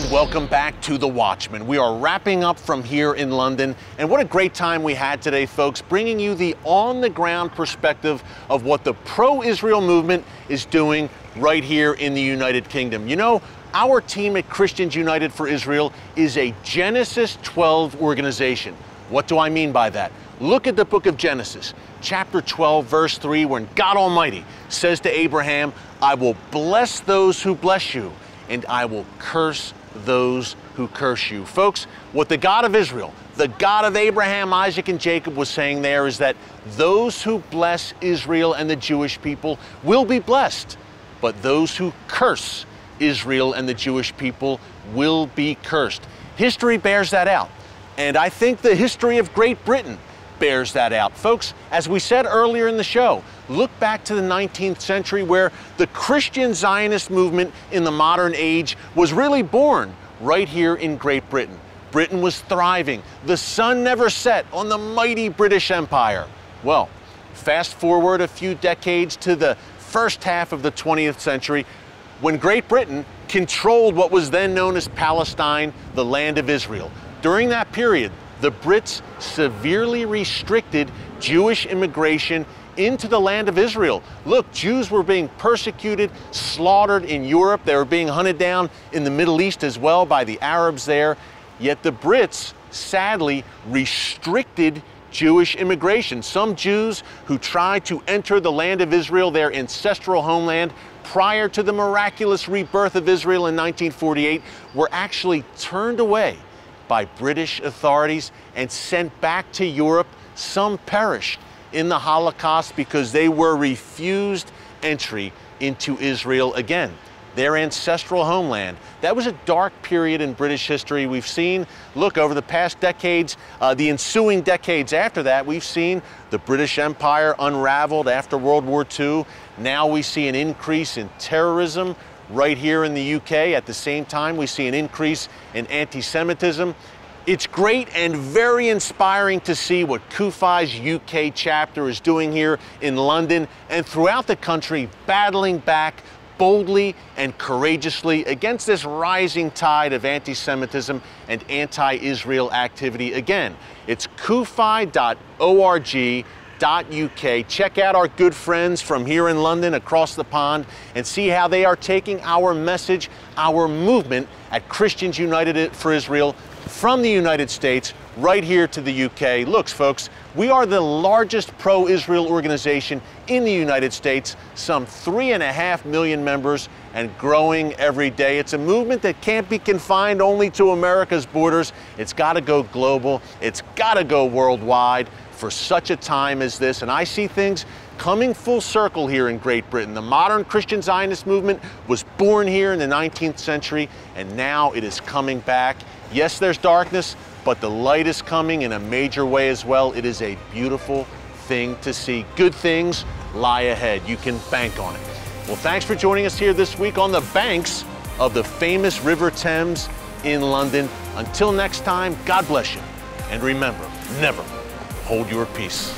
And welcome back to The Watchman. We are wrapping up from here in London, and what a great time we had today, folks, bringing you the on-the-ground perspective of what the pro-Israel movement is doing right here in the United Kingdom. You know, our team at Christians United for Israel is a Genesis 12 organization. What do I mean by that? Look at the book of Genesis, chapter 12, verse 3, when God Almighty says to Abraham, "I will bless those who bless you, and I will curse those who curse you." Folks, what the God of Israel, the God of Abraham, Isaac, and Jacob was saying there is that those who bless Israel and the Jewish people will be blessed, but those who curse Israel and the Jewish people will be cursed. History bears that out, and I think the history of Great Britain bears that out. Folks, as we said earlier in the show, look back to the 19th century where the Christian Zionist movement in the modern age was really born right here in Great Britain. Britain was thriving. The sun never set on the mighty British Empire. Well, fast forward a few decades to the first half of the 20th century when Great Britain controlled what was then known as Palestine, the land of Israel. During that period, the Brits severely restricted Jewish immigration into the land of Israel. Look, Jews were being persecuted, slaughtered in Europe. They were being hunted down in the Middle East as well by the Arabs there. Yet the Brits sadly restricted Jewish immigration. Some Jews who tried to enter the land of Israel, their ancestral homeland, prior to the miraculous rebirth of Israel in 1948, were actually turned away by British authorities and sent back to Europe. Some perished in the Holocaust because they were refused entry into Israel again, their ancestral homeland. That was a dark period in British history. We've seen, look, over the past decades, the ensuing decades after that, we've seen the British Empire unraveled after World War II. Now we see an increase in terrorism right here in the UK. At the same time, we see an increase in anti-Semitism. It's great and very inspiring to see what CUFI's UK chapter is doing here in London and throughout the country, battling back boldly and courageously against this rising tide of anti-Semitism and anti-Israel activity. Again, it's cufi.org.uk. Check out our good friends from here in London across the pond and see how they are taking our message, our movement at Christians United for Israel from the United States right here to the UK. Look, folks, we are the largest pro-Israel organization in the United States, some 3.5 million members and growing every day. It's a movement that can't be confined only to America's borders. It's got to go global. It's got to go worldwide for such a time as this. And I see things coming full circle here in Great Britain. The modern Christian Zionist movement was born here in the 19th century, and now it is coming back. Yes, there's darkness, but the light is coming in a major way as well. It is a beautiful thing to see. Good things lie ahead. You can bank on it. Well, thanks for joining us here this week on the banks of the famous River Thames in London. Until next time, God bless you. And remember, never hold your peace.